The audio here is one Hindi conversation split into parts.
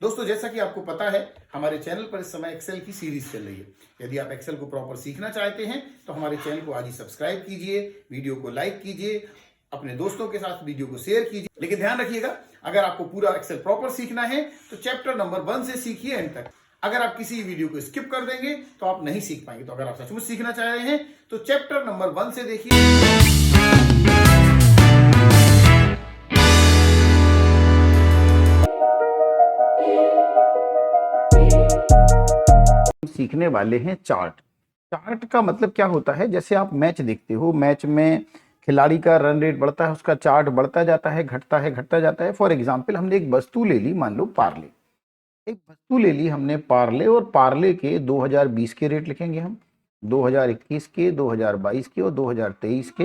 दोस्तों, जैसा कि आपको पता है, हमारे चैनल पर इस समय एक्सेल की सीरीज चल रही है। यदि आप एक्सेल को प्रॉपर सीखना चाहते हैं तो हमारे चैनल को आज ही सब्सक्राइब कीजिए, वीडियो को लाइक कीजिए, अपने दोस्तों के साथ वीडियो को शेयर कीजिए। लेकिन ध्यान रखिएगा, अगर आपको पूरा एक्सेल प्रॉपर सीखना है तो चैप्टर नंबर 1 से सीखिए एंड तक। अगर आप किसी वीडियो को स्किप कर देंगे तो आप नहीं सीख पाएंगे। तो अगर आप सचमुच सीखना चाह रहे हैं तो चैप्टर नंबर 1 से देखिए। सीखने वाले हैं चार्ट। चार्ट का मतलब क्या होता है? जैसे आप मैच देखते हो, मैच में खिलाड़ी का रन रेट बढ़ता है, उसका चार्ट बढ़ता जाता है, घटता जाता है। फॉर एग्जांपल, हमने एक वस्तु ले ली, मान लो पार्ले। एक वस्तु ले ली हमने पार्ले, और पार्ले के 2020 के रेट लिखेंगे हम, 2021 के, 2022 के और 2023 के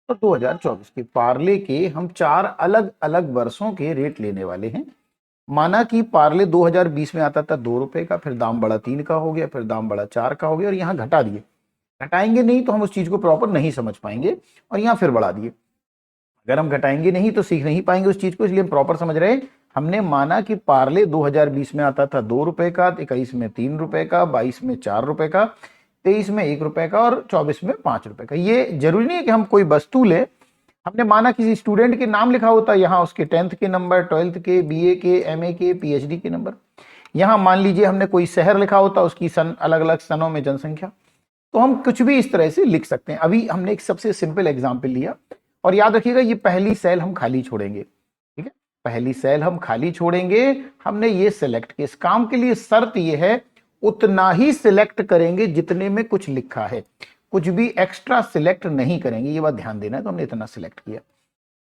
और 2024 के। पार्ले के हम 4 अलग अलग वर्षों के रेट लेने वाले हैं। माना कि पार्ले 2020 में आता था 2 रुपए का, फिर दाम बढ़ा 3 का हो गया, फिर दाम बढ़ा 4 का हो गया, और यहाँ घटा दिए। घटाएंगे नहीं तो हम उस चीज को प्रॉपर नहीं समझ पाएंगे, और यहाँ फिर बढ़ा दिए। अगर हम घटाएंगे नहीं तो सीख नहीं पाएंगे उस चीज को, इसलिए हम प्रॉपर समझ रहे हैं। हमने माना कि पार्ले 2020 में आता था 2 रुपए का, 21 में 3 रुपए का, 22 में 4 रुपए का, 23 में 1 रुपए का और 24 में 5 रुपए का। ये जरूरी नहीं है कि हम कोई वस्तु ले। हमने माना किसी स्टूडेंट के नाम लिखा होता, यहाँ उसके 10th के नंबर, 12th के, बीए के, एमए के, पीएचडी के नंबर। यहाँ मान लीजिए हमने कोई शहर लिखा होता, उसकी सन, अलग अलग सनों में जनसंख्या। तो हम कुछ भी इस तरह से लिख सकते हैं। अभी हमने एक सबसे सिंपल एग्जाम्पल लिया, और याद रखिएगा ये पहली सेल हम खाली छोड़ेंगे, ठीक है? पहली सेल हम खाली छोड़ेंगे। हमने ये सिलेक्ट किया। इस काम के लिए शर्त ये है, उतना ही सिलेक्ट करेंगे जितने में कुछ लिखा है, कुछ भी एक्स्ट्रा सिलेक्ट नहीं करेंगे, ये बात ध्यान देना है। तो हमने इतना सिलेक्ट किया।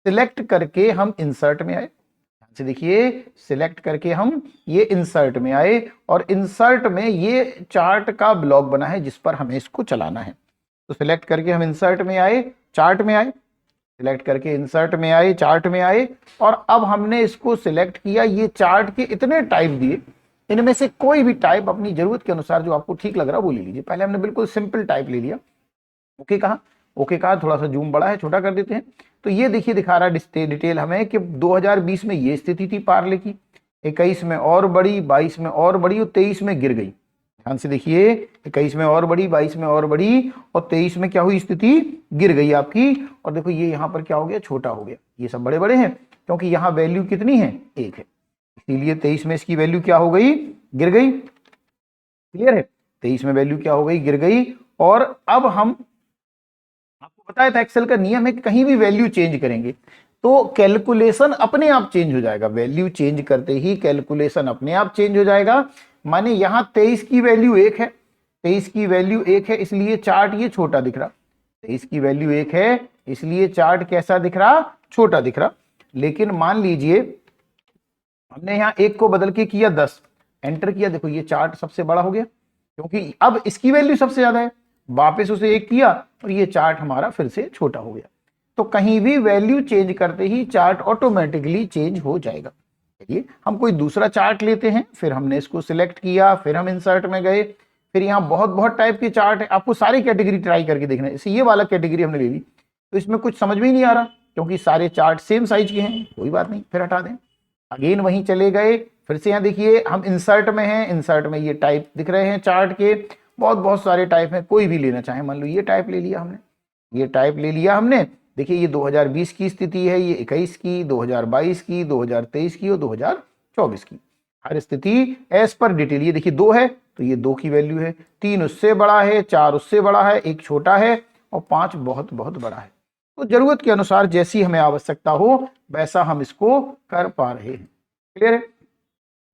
सिलेक्ट करके हम इंसर्ट में आए। ध्यान से देखिए, सिलेक्ट करके हम ये इंसर्ट में आए, और इंसर्ट में ये चार्ट का ब्लॉक बना है जिस पर हमें इसको चलाना है। तो सिलेक्ट करके हम इंसर्ट में आए, चार्ट में आए, सिलेक्ट करके इंसर्ट में आए, चार्ट में आए, और अब हमने इसको सिलेक्ट किया। ये चार्ट के इतने टाइप दिए, इनमें से कोई भी टाइप अपनी जरूरत के अनुसार जो आपको ठीक लग रहा है वो ले लीजिए। पहले हमने बिल्कुल सिंपल टाइप ले लिया। ओके कहा, ओके कहा, थोड़ा सा जूम बड़ा है, छोटा कर देते हैं। तो ये देखिए दिखा रहा है डिटेल हमें कि 2020 में ये स्थिति थी पार्ले की, 21 में और बड़ी, 22 में और बड़ी, और 23 में गिर गई। ध्यान से देखिए, 21 में और बड़ी, 22 में और बड़ी, और 23 में क्या हुई? स्थिति गिर गई आपकी। और देखो ये यहाँ पर क्या हो गया? छोटा हो गया। ये सब बड़े बड़े हैं क्योंकि यहाँ वैल्यू कितनी है? 1 है, इसीलिए 23 में इसकी वैल्यू क्या हो गई? गिर गई। क्लियर है? 23 में वैल्यू क्या हो गई? गिर गई। और अब हम, आपको बताया था एक्सेल का नियम है कि कहीं भी वैल्यू चेंज करेंगे तो कैलकुलेशन अपने आप चेंज हो जाएगा। वैल्यू चेंज करते ही कैलकुलेशन अपने आप चेंज हो जाएगा। माने यहां 23 की वैल्यू 1 है, 23 की वैल्यू 1 है, इसलिए चार्ट ये छोटा दिख रहा। 23 की वैल्यू 1 है, इसलिए चार्ट कैसा दिख रहा? छोटा दिख रहा। लेकिन मान लीजिए हमने यहाँ 1 को बदल के किया 10, एंटर किया, देखो ये चार्ट सबसे बड़ा हो गया क्योंकि अब इसकी वैल्यू सबसे ज्यादा है। वापस उसे 1 किया और ये चार्ट हमारा फिर से छोटा हो गया। तो कहीं भी वैल्यू चेंज करते ही चार्ट ऑटोमेटिकली चेंज हो जाएगा। चलिए हम कोई दूसरा चार्ट लेते हैं, फिर हमने इसको सिलेक्ट किया, फिर हम इंसर्ट में गए, फिर यहाँ बहुत बहुत टाइप के चार्ट है, आपको सारी कैटेगरी ट्राई करके देखना है। जैसे ये वाला कैटेगरी हमने ले ली, तो इसमें कुछ समझ में ही नहीं आ रहा क्योंकि सारे चार्ट सेम साइज के हैं। कोई बात नहीं, फिर हटा दें। अगेन वहीं चले गए, फिर से यहाँ देखिए हम इंसर्ट में हैं, इंसर्ट में ये टाइप दिख रहे हैं चार्ट के, बहुत बहुत सारे टाइप हैं, कोई भी लेना चाहे। मान लो ये टाइप ले लिया हमने, ये टाइप ले लिया हमने। देखिए ये 2020 की स्थिति है, ये 21 की, 2022 की, 2023 की और 2024 की। हर स्थिति एज पर डिटेल। ये देखिए 2 है तो ये 2 की वैल्यू है, 3 उससे बड़ा है, 4 उससे बड़ा है, 1 छोटा है और 5 बहुत बहुत बड़ा है। तो जरूरत के अनुसार जैसी हमें आवश्यकता हो वैसा हम इसको कर पा रहे हैं। क्लियर है?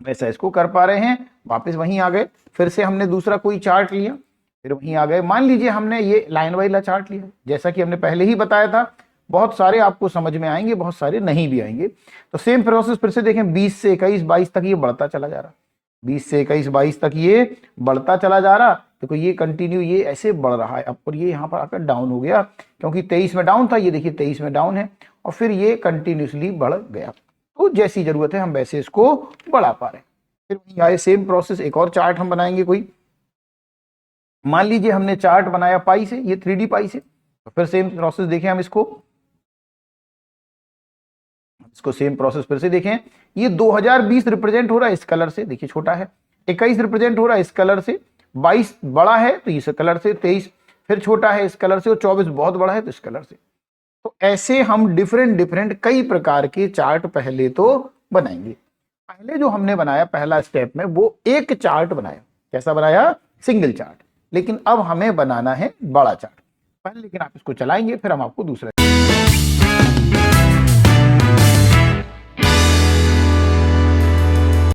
वैसा इसको कर पा रहे हैं। वापस वहीं आ गए, फिर से हमने दूसरा कोई चार्ट लिया, फिर वहीं आ गए। मान लीजिए हमने ये लाइन वाइज चार्ट लिया, जैसा कि हमने पहले ही बताया था। बहुत सारे आपको समझ में आएंगे, बहुत सारे नहीं भी आएंगे। तो सेम प्रोसेस फिर से देखें, 20 से 21, 22 तक ये बढ़ता चला जा रहा। 20 से 21, 22 तक ये बढ़ता चला जा रहा। देखो ये कंटिन्यू ये ऐसे बढ़ रहा है अब, और ये यहाँ पर आकर डाउन हो गया क्योंकि 23 में डाउन था, ये देखिए 23 में डाउन है, और फिर ये कंटिन्यूसली बढ़ गया। तो जैसी जरूरत है हम वैसे इसको बढ़ा पा रहे हैं। फिर वहीं आए, सेम प्रोसेस, एक और चार्ट हम बनाएंगे कोई। मान लीजिए हमने चार्ट बनाया पाई से, ये 3D पाई से, तो फिर सेम प्रोसेस देखें हम इसको इसको सेम प्रोसेस फिर से देखें, ये 2020 रिप्रेजेंट हो रहा है इस कलर से, देखिए छोटा है, 21 रिप्रेजेंट हो रहा है इस कलर से, 22 बड़ा है तो इस कलर से, 23 फिर छोटा है इस कलर से, और 24 बहुत बड़ा है तो इस कलर से। तो ऐसे हम डिफरेंट डिफरेंट कई प्रकार के चार्ट पहले तो बनाएंगे। पहले जो हमने बनाया पहला स्टेप में, वो एक चार्ट बनाया। कैसा बनाया? Single chart. लेकिन अब हमें बनाना है बड़ा चार्ट पहले, लेकिन आप इसको चलाएंगे फिर हम आपको दूसरा